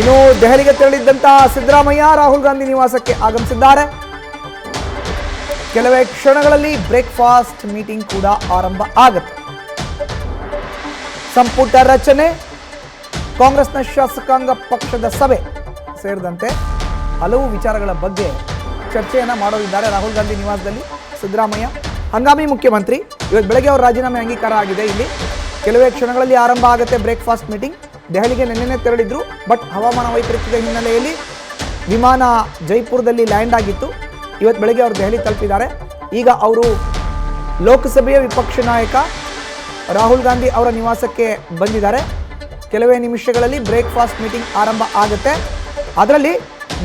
ಇನ್ನು ದೆಹಲಿಗೆ ತೆರಳಿದ್ದಂತಹ ಸಿದ್ದರಾಮಯ್ಯ ರಾಹುಲ್ ಗಾಂಧಿ ನಿವಾಸಕ್ಕೆ ಆಗಮಿಸಿದ್ದಾರೆ. ಕೆಲವೇ ಕ್ಷಣಗಳಲ್ಲಿ ಬ್ರೇಕ್ಫಾಸ್ಟ್ ಮೀಟಿಂಗ್ ಕೂಡ ಆರಂಭ ಆಗುತ್ತೆ. ಸಂಪುಟ ರಚನೆ, ಕಾಂಗ್ರೆಸ್ನ ಶಾಸಕಾಂಗ ಪಕ್ಷದ ಸಭೆ ಸೇರಿದಂತೆ ಹಲವು ವಿಚಾರಗಳ ಬಗ್ಗೆ ಚರ್ಚೆಯನ್ನು ಮಾಡೋದಿದ್ದಾರೆ ರಾಹುಲ್ ಗಾಂಧಿ ನಿವಾಸದಲ್ಲಿ ಸಿದ್ದರಾಮಯ್ಯ. ಹಂಗಾಮಿ ಮುಖ್ಯಮಂತ್ರಿ ಇವತ್ತು ಬೆಳಗ್ಗೆ ಅವರ ರಾಜೀನಾಮೆ ಅಂಗೀಕಾರ ಆಗಿದೆ. ಇಲ್ಲಿ ಕೆಲವೇ ಕ್ಷಣಗಳಲ್ಲಿ ಆರಂಭ ಆಗುತ್ತೆ ಬ್ರೇಕ್ಫಾಸ್ಟ್ ಮೀಟಿಂಗ್. ದೆಹಲಿಗೆ ನಿನ್ನೆ ತೆರಳಿದ್ರು, ಬಟ್ ಹವಾಮಾನ ವೈಪರೀತ್ಯದ ಹಿನ್ನೆಲೆಯಲ್ಲಿ ವಿಮಾನ ಜೈಪುರದಲ್ಲಿ ಲ್ಯಾಂಡ್ ಆಗಿತ್ತು. ಇವತ್ತು ಬೆಳಗ್ಗೆ ಅವರು ದೆಹಲಿ ತಲುಪಿದ್ದಾರೆ. ಈಗ ಅವರು ಲೋಕಸಭೆಯ ವಿಪಕ್ಷ ನಾಯಕ ರಾಹುಲ್ ಗಾಂಧಿ ಅವರ ನಿವಾಸಕ್ಕೆ ಬಂದಿದ್ದಾರೆ. ಕೆಲವೇ ನಿಮಿಷಗಳಲ್ಲಿ ಬ್ರೇಕ್ಫಾಸ್ಟ್ ಮೀಟಿಂಗ್ ಆರಂಭ ಆಗುತ್ತೆ. ಅದರಲ್ಲಿ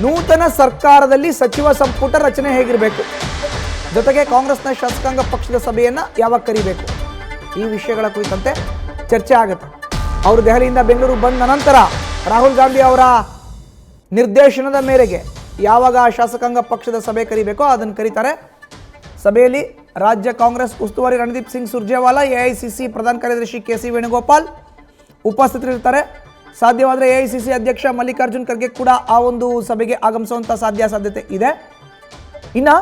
ನೂತನ ಸರ್ಕಾರದಲ್ಲಿ ಸಚಿವ ಸಂಪುಟ ರಚನೆ ಹೇಗಿರಬೇಕು, ಜೊತೆಗೆ ಕಾಂಗ್ರೆಸ್ನ ಶಾಸಕಾಂಗ ಪಕ್ಷದ ಸಭೆಯನ್ನು ಯಾವಾಗ ಕರೀಬೇಕು, ಈ ವಿಷಯಗಳ ಕುರಿತಂತೆ ಚರ್ಚೆ ಆಗುತ್ತೆ. ಅವರು ದೆಹಲಿಯಿಂದ ಬೆಂಗಳೂರು ಬಂದ ನಂತರ ರಾಹುಲ್ ಗಾಂಧಿ ಅವರ ನಿರ್ದೇಶನದ ಮೇರೆಗೆ ಯಾವಾಗ ಶಾಸಕಾಂಗ ಪಕ್ಷದ ಸಭೆ ಕರೀಬೇಕೋ ಅದನ್ನು ಕರೀತಾರೆ. ಸಭೆಯಲ್ಲಿ ರಾಜ್ಯ ಕಾಂಗ್ರೆಸ್ ಉಸ್ತುವಾರಿ ರಣದೀಪ್ ಸಿಂಗ್ ಸುರ್ಜೇವಾಲಾ, ಎಐಸಿಸಿ ಪ್ರಧಾನ ಕಾರ್ಯದರ್ಶಿ ಕೆ.ಸಿ. ವೇಣುಗೋಪಾಲ್ ಉಪಸ್ಥಿತರಿರ್ತಾರೆ. ಸಾಧ್ಯವಾದರೆ ಎಐಸಿಸಿ ಅಧ್ಯಕ್ಷ ಮಲ್ಲಿಕಾರ್ಜುನ್ ಖರ್ಗೆ ಕೂಡ ಆ ಒಂದು ಸಭೆಗೆ ಆಗಮಿಸುವಂಥ ಸಾಧ್ಯತೆ ಇದೆ. ಇನ್ನು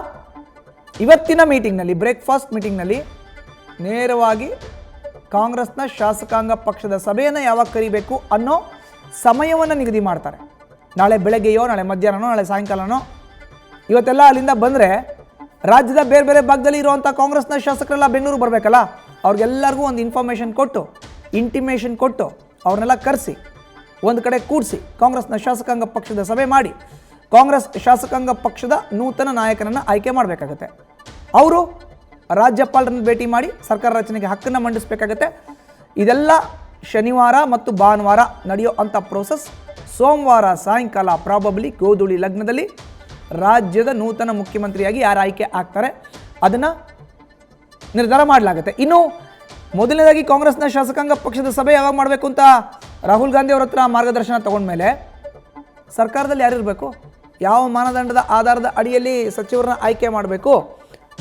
ಇವತ್ತಿನ ಮೀಟಿಂಗ್ನಲ್ಲಿ, ಬ್ರೇಕ್ಫಾಸ್ಟ್ ಮೀಟಿಂಗ್ನಲ್ಲಿ ನೇರವಾಗಿ ಕಾಂಗ್ರೆಸ್ನ ಶಾಸಕಾಂಗ ಪಕ್ಷದ ಸಭೆಯನ್ನು ಯಾವಾಗ ಕರೀಬೇಕು ಅನ್ನೋ ಸಮಯವನ್ನು ನಿಗದಿ ಮಾಡ್ತಾರೆ. ನಾಳೆ ಬೆಳಗ್ಗೆಯೋ, ನಾಳೆ ಮಧ್ಯಾಹ್ನನೋ, ನಾಳೆ ಸಾಯಂಕಾಲನೋ. ಇವತ್ತೆಲ್ಲ ಅಲ್ಲಿಂದ ಬಂದರೆ ರಾಜ್ಯದ ಬೇರೆ ಬೇರೆ ಭಾಗದಲ್ಲಿ ಇರುವಂಥ ಕಾಂಗ್ರೆಸ್ನ ಶಾಸಕರೆಲ್ಲ ಬೆಂಗಳೂರು ಬರಬೇಕಲ್ಲ, ಅವ್ರಿಗೆಲ್ಲರಿಗೂ ಒಂದು ಇನ್ಫಾರ್ಮೇಷನ್ ಕೊಟ್ಟು, ಇಂಟಿಮೇಷನ್ ಕೊಟ್ಟು ಅವ್ರನ್ನೆಲ್ಲ ಕರೆಸಿ ಒಂದು ಕಡೆ ಕೂಡಿಸಿ ಕಾಂಗ್ರೆಸ್ನ ಶಾಸಕಾಂಗ ಪಕ್ಷದ ಸಭೆ ಮಾಡಿ ಕಾಂಗ್ರೆಸ್ ಶಾಸಕಾಂಗ ಪಕ್ಷದ ನೂತನ ನಾಯಕನನ್ನು ಆಯ್ಕೆ ಮಾಡಬೇಕಾಗತ್ತೆ. ಅವರು ರಾಜ್ಯಪಾಲರನ್ನು ಭೇಟಿ ಮಾಡಿ ಸರ್ಕಾರ ರಚನೆಗೆ ಹಕ್ಕನ್ನು ಮಂಡಿಸಬೇಕಾಗತ್ತೆ. ಇದೆಲ್ಲ ಶನಿವಾರ ಮತ್ತು ಭಾನುವಾರ ನಡೆಯೋ ಅಂಥ ಪ್ರೋಸೆಸ್. ಸೋಮವಾರ ಸಾಯಂಕಾಲ ಪ್ರಾಬಬ್ಲಿ ಗೋಧೂಳಿ ಲಗ್ನದಲ್ಲಿ ರಾಜ್ಯದ ನೂತನ ಮುಖ್ಯಮಂತ್ರಿಯಾಗಿ ಯಾರು ಆಯ್ಕೆ ಆಗ್ತಾರೆ ಅದನ್ನು ನಿರ್ಧಾರ ಮಾಡಲಾಗುತ್ತೆ. ಇನ್ನು ಮೊದಲನೇದಾಗಿ ಕಾಂಗ್ರೆಸ್ನ ಶಾಸಕಾಂಗ ಪಕ್ಷದ ಸಭೆ ಯಾವಾಗ ಮಾಡಬೇಕು ಅಂತ ರಾಹುಲ್ ಗಾಂಧಿ ಅವರ ಹತ್ರ ಮಾರ್ಗದರ್ಶನ ತಗೊಂಡ್ಮೇಲೆ ಸರ್ಕಾರದಲ್ಲಿ ಯಾರಿರಬೇಕು, ಯಾವ ಮಾನದಂಡದ ಆಧಾರದ ಅಡಿಯಲ್ಲಿ ಸಚಿವರನ್ನ ಆಯ್ಕೆ ಮಾಡಬೇಕು,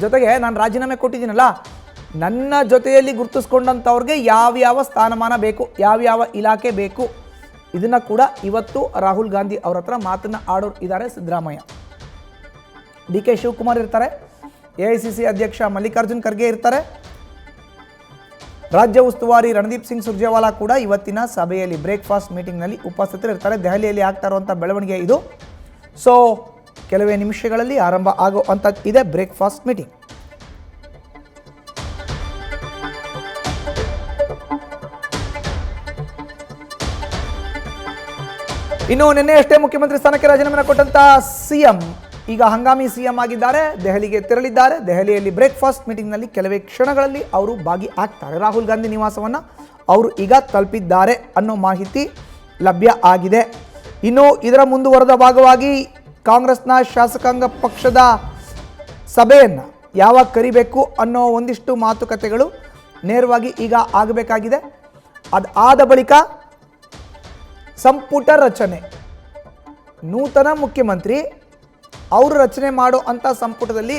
ಜೊತೆಗೆ ನಾನು ರಾಜೀನಾಮೆ ಕೊಟ್ಟಿದ್ದೀನಲ್ಲ, ನನ್ನ ಜೊತೆಯಲ್ಲಿ ಗುರುತಿಸ್ಕೊಂಡಂಥವ್ರಿಗೆ ಯಾವ್ಯಾವ ಸ್ಥಾನಮಾನ ಬೇಕು, ಯಾವ್ಯಾವ ಇಲಾಖೆ ಬೇಕು, ಇದನ್ನು ಕೂಡ ಇವತ್ತು ರಾಹುಲ್ ಗಾಂಧಿ ಅವರ ಹತ್ರ ಮಾತನ್ನು ಆಡೋರು ಇದ್ದಾರೆ ಸಿದ್ದರಾಮಯ್ಯ. ಡಿ.ಕೆ. ಶಿವಕುಮಾರ್ ಇರ್ತಾರೆ, ಎಐಸಿಸಿ ಅಧ್ಯಕ್ಷ ಮಲ್ಲಿಕಾರ್ಜುನ್ ಖರ್ಗೆ ಇರ್ತಾರೆ, ರಾಜ್ಯ ಉಸ್ತುವಾರಿ ರಣದೀಪ್ ಸಿಂಗ್ ಸುರ್ಜೇವಾಲಾ ಕೂಡ ಇವತ್ತಿನ ಸಭೆಯಲ್ಲಿ ಬ್ರೇಕ್ಫಾಸ್ಟ್ ಮೀಟಿಂಗ್ನಲ್ಲಿ ಉಪಸ್ಥಿತರಿರ್ತಾರೆ. ದೆಹಲಿಯಲ್ಲಿ ಆಗ್ತಾ ಇರುವಂಥ ಬೆಳವಣಿಗೆ ಇದು. ಸೊ ಕೆಲವೇ ನಿಮಿಷಗಳಲ್ಲಿ ಆರಂಭ ಆಗುವಂಥ ಇದೆ ಬ್ರೇಕ್ಫಾಸ್ಟ್ ಮೀಟಿಂಗ್. ಇನ್ನು ನಿನ್ನೆಯಷ್ಟೇ ಮುಖ್ಯಮಂತ್ರಿ ಸ್ಥಾನಕ್ಕೆ ರಾಜೀನಾಮೆ ಕೊಟ್ಟಂತ ಸಿಎಂ ಈಗ ಹಂಗಾಮಿ ಸಿಎಂ ಆಗಿದ್ದಾರೆ. ದೆಹಲಿಗೆ ತೆರಳಿದ್ದಾರೆ. ದೆಹಲಿಯಲ್ಲಿ ಬ್ರೇಕ್ಫಾಸ್ಟ್ ಮೀಟಿಂಗ್ನಲ್ಲಿ ಕೆಲವೇ ಕ್ಷಣಗಳಲ್ಲಿ ಅವರು ಭಾಗಿ ಆಗ್ತಾರೆ. ರಾಹುಲ್ ಗಾಂಧಿ ನಿವಾಸವನ್ನು ಅವರು ಈಗ ತಲುಪಿದ್ದಾರೆ ಅನ್ನೋ ಮಾಹಿತಿ ಲಭ್ಯ ಆಗಿದೆ. ಇನ್ನು ಇದರ ಮುಂದುವರೆದ ಭಾಗವಾಗಿ ಕಾಂಗ್ರೆಸ್ನ ಶಾಸಕಾಂಗ ಪಕ್ಷದ ಸಭೆಯನ್ನು ಯಾವಾಗ ಕರಿಬೇಕು ಅನ್ನೋ ಒಂದಿಷ್ಟು ಮಾತುಕತೆಗಳು ನೇರವಾಗಿ ಈಗ ಆಗಬೇಕಾಗಿದೆ. ಅದಾದ ಬಳಿಕ ಸಂಪುಟ ರಚನೆ, ನೂತನ ಮುಖ್ಯಮಂತ್ರಿ ಅವರು ರಚನೆ ಮಾಡೋ ಅಂಥ ಸಂಪುಟದಲ್ಲಿ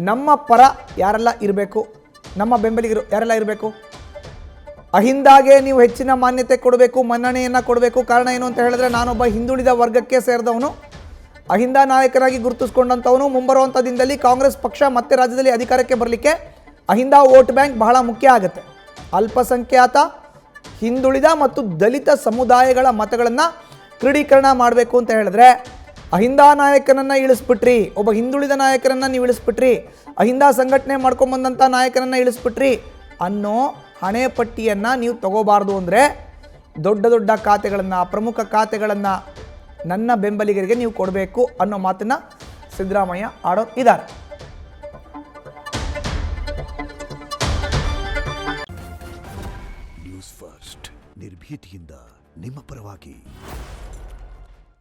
ನಮ್ಮ ಪರ ಯಾರೆಲ್ಲ ಇರಬೇಕು, ನಮ್ಮ ಬೆಂಬಲಿಗರು ಯಾರೆಲ್ಲ ಇರಬೇಕು, ಅಹಿಂದಾಗೆ ನೀವು ಹೆಚ್ಚಿನ ಮಾನ್ಯತೆ ಕೊಡಬೇಕು, ಮನ್ನಣೆಯನ್ನು ಕೊಡಬೇಕು. ಕಾರಣ ಏನು ಅಂತ ಹೇಳಿದ್ರೆ, ನಾನೊಬ್ಬ ಹಿಂದುಳಿದ ವರ್ಗಕ್ಕೆ ಸೇರಿದವನು, ಅಹಿಂದ ನಾಯಕನಾಗಿ ಗುರುತಿಸ್ಕೊಂಡಂಥವನು. ಮುಂಬರುವಂಥ ದಿನದಲ್ಲಿ ಕಾಂಗ್ರೆಸ್ ಪಕ್ಷ ಮತ್ತೆ ರಾಜ್ಯದಲ್ಲಿ ಅಧಿಕಾರಕ್ಕೆ ಬರಲಿಕ್ಕೆ ಅಹಿಂದ ವೋಟ್ ಬ್ಯಾಂಕ್ ಬಹಳ ಮುಖ್ಯ ಆಗುತ್ತೆ. ಅಲ್ಪಸಂಖ್ಯಾತ, ಹಿಂದುಳಿದ ಮತ್ತು ದಲಿತ ಸಮುದಾಯಗಳ ಮತಗಳನ್ನು ಕ್ರೋಢೀಕರಣ ಮಾಡಬೇಕು ಅಂತ ಹೇಳಿದ್ರೆ ಅಹಿಂದ ನಾಯಕನನ್ನು ಇಳಿಸ್ಬಿಟ್ರಿ, ಒಬ್ಬ ಹಿಂದುಳಿದ ನಾಯಕರನ್ನು ನೀವು ಇಳಿಸ್ಬಿಟ್ರಿ, ಅಹಿಂದ ಸಂಘಟನೆ ಮಾಡ್ಕೊಂಬಂದಂಥ ನಾಯಕನನ್ನು ಇಳಿಸ್ಬಿಟ್ರಿ ಅನ್ನೋ ಹಣೆ ಪಟ್ಟಿಯನ್ನು ನೀವು ತಗೋಬಾರ್ದು. ಅಂದರೆ ದೊಡ್ಡ ದೊಡ್ಡ ಖಾತೆಗಳನ್ನು, ಪ್ರಮುಖ ಖಾತೆಗಳನ್ನು ನನ್ನ ಬೆಂಬಲಿಗರಿಗೆ ನೀವು ಕೊಡಬೇಕು ಅನ್ನೋ ಮಾತನ್ನು ಸಿದ್ದರಾಮಯ್ಯ ಆಡೋರು ಇದ್ದಾರೆ. ನ್ಯೂಸ್ ಫಸ್ಟ್ ನಿರ್ಭೀತಿಯಿಂದ ನಿಮ್ಮ ಪರವಾಗಿ.